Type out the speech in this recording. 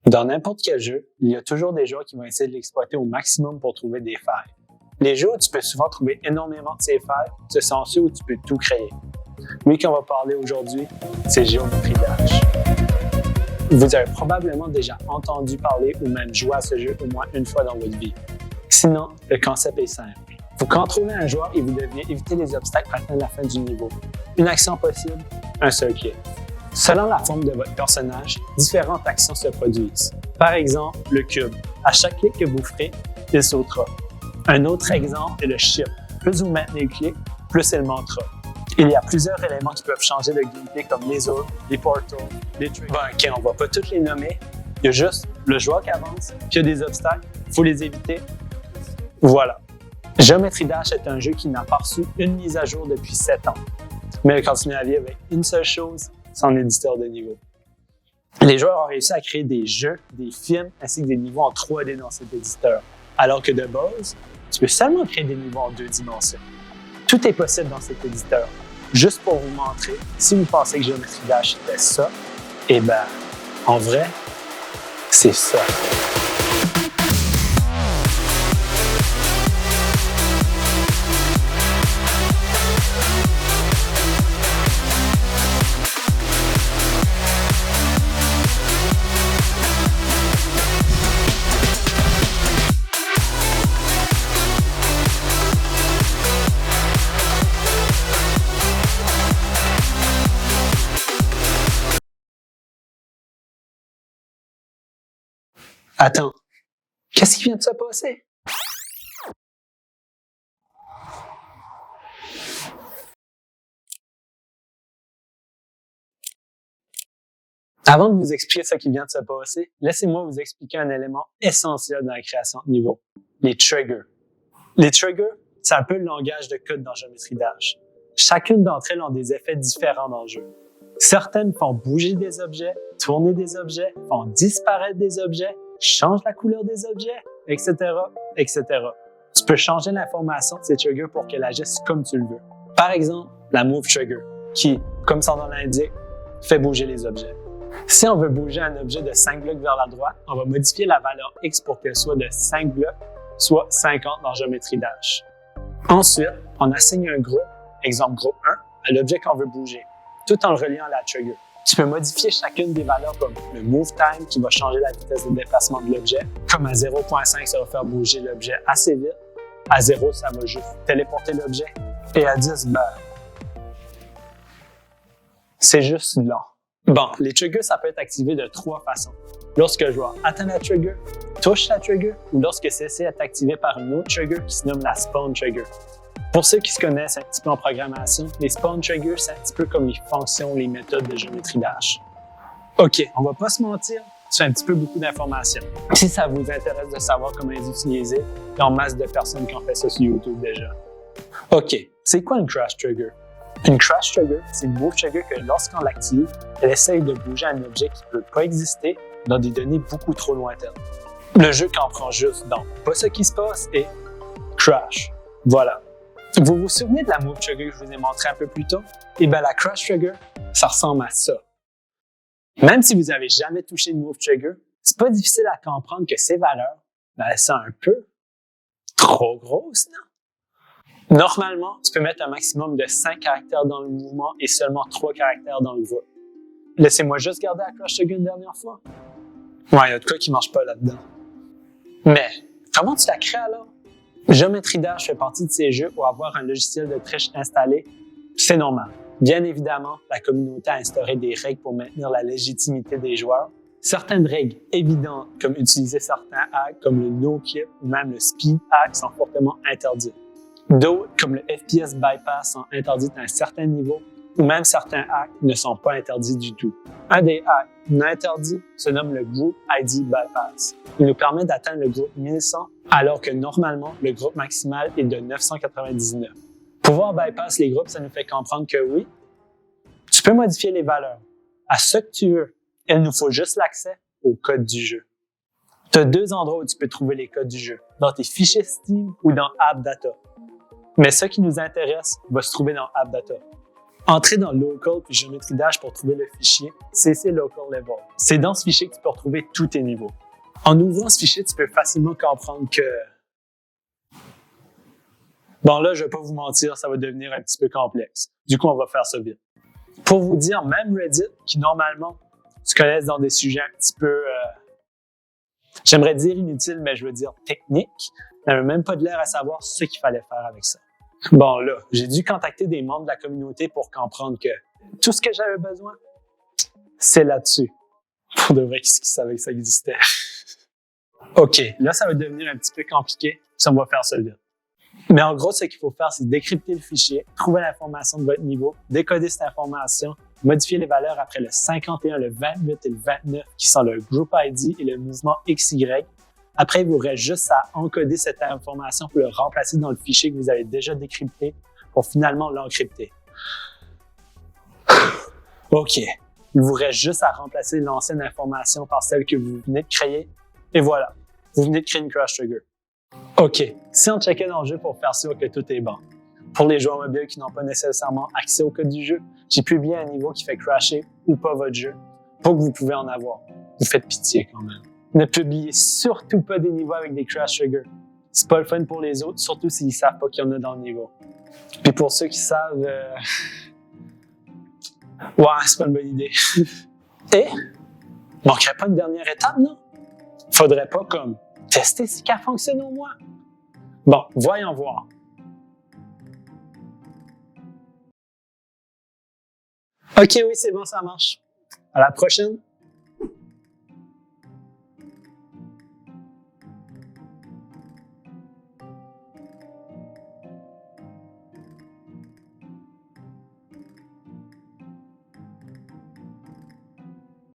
Dans n'importe quel jeu, il y a toujours des joueurs qui vont essayer de l'exploiter au maximum pour trouver des failles. Les jeux où tu peux souvent trouver énormément de ces failles, ce sont ceux où tu peux tout créer. Lui qu'on va parler aujourd'hui, c'est Geometry Dash. Vous avez probablement déjà entendu parler ou même joué à ce jeu au moins une fois dans votre vie. Sinon, le concept est simple. Vous contrôlez un joueur et vous deviez éviter les obstacles pour atteindre la fin du niveau. Une action possible, un seul clic. Selon la forme de votre personnage, différentes actions se produisent. Par exemple, le cube. À chaque clic que vous ferez, il sautera. Un autre exemple est le chip. Plus vous maintenez le clic, plus il montera. Il y a plusieurs éléments qui peuvent changer le gameplay comme les orbes, les portals, les triggers. OK, on va pas tous les nommer. Il y a juste le joueur qui avance, puis il y a des obstacles, il faut les éviter. Voilà. Geometry Dash est un jeu qui n'a pas reçu une mise à jour depuis 7 ans. Mais il continue à vivre avec une seule chose, son éditeur de niveau. Les joueurs ont réussi à créer des jeux, des films, ainsi que des niveaux en 3D dans cet éditeur. Alors que de base, tu peux seulement créer des niveaux en 2 dimensions. Tout est possible dans cet éditeur. Juste pour vous montrer, si vous pensez que Geometry Dash était ça, eh bien, en vrai, c'est ça. Attends, qu'est-ce qui vient de se passer? Avant de vous expliquer ce qui vient de se passer, laissez-moi vous expliquer un élément essentiel dans la création de niveau, les triggers. Les triggers, c'est un peu le langage de code dans Geometry Dash. Chacune d'entre elles ont des effets différents dans le jeu. Certaines font bouger des objets, tourner des objets, font disparaître des objets, change la couleur des objets, etc., etc. Tu peux changer l'information de ces triggers pour qu'elle agisse comme tu le veux. Par exemple, la Move Trigger, qui, comme son nom l'indique, fait bouger les objets. Si on veut bouger un objet de 5 blocs vers la droite, on va modifier la valeur X pour qu'elle soit de 5 blocs, soit 50 dans Geometry Dash. Ensuite, on assigne un groupe, exemple groupe 1, à l'objet qu'on veut bouger, tout en le reliant à la trigger. Tu peux modifier chacune des valeurs comme le Move Time qui va changer la vitesse de déplacement de l'objet, comme à 0.5 ça va faire bouger l'objet assez vite, à 0 ça va juste téléporter l'objet, et à 10, c'est juste lent. Bon, les triggers ça peut être activé de 3 façons. Lorsque le joueur atteint la trigger, touche la trigger, ou lorsque celle-ci est activée par une autre trigger qui se nomme la Spawn Trigger. Pour ceux qui se connaissent un petit peu en programmation, les spawn triggers, c'est un petit peu comme les fonctions, les méthodes de Geometry Dash. OK, on va pas se mentir, c'est un petit peu beaucoup d'informations. Si ça vous intéresse de savoir comment les utiliser, il y a en masse de personnes qui ont fait ça sur YouTube déjà. OK, c'est quoi une Crash Trigger? Une Crash Trigger, c'est une Move Trigger que lorsqu'on l'active, elle essaye de bouger un objet qui ne peut pas exister dans des données beaucoup trop lointaines. Le jeu comprend juste donc pas ce qui se passe et Crash. Voilà. Vous vous souvenez de la Move Trigger que je vous ai montré un peu plus tôt? Eh bien, la Crash Trigger, ça ressemble à ça. Même si vous n'avez jamais touché une Move Trigger, c'est pas difficile à comprendre que ces valeurs, elles sont un peu trop grosses, non? Normalement, tu peux mettre un maximum de 5 caractères dans le mouvement et seulement 3 caractères dans le groupe. Laissez-moi juste garder la Crash Trigger une dernière fois. Ouais, il y a de quoi qui marche pas là-dedans. Mais, comment tu la crées alors? Geometry Dash fait partie de ces jeux où avoir un logiciel de triche installé, c'est normal. Bien évidemment, la communauté a instauré des règles pour maintenir la légitimité des joueurs. Certaines règles évidentes, comme utiliser certains hacks comme le no-clip ou même le speed hack, sont fortement interdites. D'autres, comme le FPS bypass, sont interdites à un certain niveau, ou même certains hacks ne sont pas interdits du tout. Un des hacks non interdits se nomme le Group ID Bypass. Il nous permet d'atteindre le groupe 1100 alors que normalement, le groupe maximal est de 999. Pouvoir bypass les groupes, ça nous fait comprendre que oui, tu peux modifier les valeurs à ce que tu veux. Il nous faut juste l'accès au code du jeu. Tu as 2 endroits où tu peux trouver les codes du jeu, dans tes fichiers Steam ou dans AppData. Mais ce qui nous intéresse va se trouver dans AppData. Entrez dans Local puis Géométrie Dash pour trouver le fichier CC Local Level. C'est dans ce fichier que tu peux retrouver tous tes niveaux. En ouvrant ce fichier, tu peux facilement comprendre que... Bon là, je vais pas vous mentir, ça va devenir un petit peu complexe. Du coup, on va faire ça vite. Pour vous dire, même Reddit, qui normalement se connaissent dans des sujets un petit peu... j'aimerais dire inutiles, mais je veux dire techniques, n'avait même pas de l'air à savoir ce qu'il fallait faire avec ça. Bon là, j'ai dû contacter des membres de la communauté pour comprendre que tout ce que j'avais besoin, c'est là-dessus. Pour de vrai, qu'est-ce qu'ils savaient que ça existait? OK, là, ça va devenir un petit peu compliqué, ça on va faire ça vite. Mais en gros, ce qu'il faut faire, c'est décrypter le fichier, trouver l'information de votre niveau, décoder cette information, modifier les valeurs après le 51, le 28 et le 29 qui sont le Group ID et le mouvement XY. Après, il vous reste juste à encoder cette information pour le remplacer dans le fichier que vous avez déjà décrypté pour finalement l'encrypter. OK. Il vous reste juste à remplacer l'ancienne information par celle que vous venez de créer. Et voilà. Vous venez de créer une Crash Trigger. OK. Si on checkait dans le jeu pour faire sûr que tout est bon. Pour les joueurs mobiles qui n'ont pas nécessairement accès au code du jeu, j'ai publié un niveau qui fait crasher ou pas votre jeu. Pas que vous pouvez en avoir. Vous faites pitié quand même. Ne publiez surtout pas des niveaux avec des Crash Triggers. C'est pas le fun pour les autres, surtout s'ils savent pas qu'il y en a dans le niveau. Puis pour ceux qui savent, ouais, c'est pas une bonne idée. Et, manquerait pas une dernière étape, non? Faudrait pas comme tester si ça fonctionne au moins? Bon, voyons voir. OK, oui, c'est bon, ça marche. À la prochaine.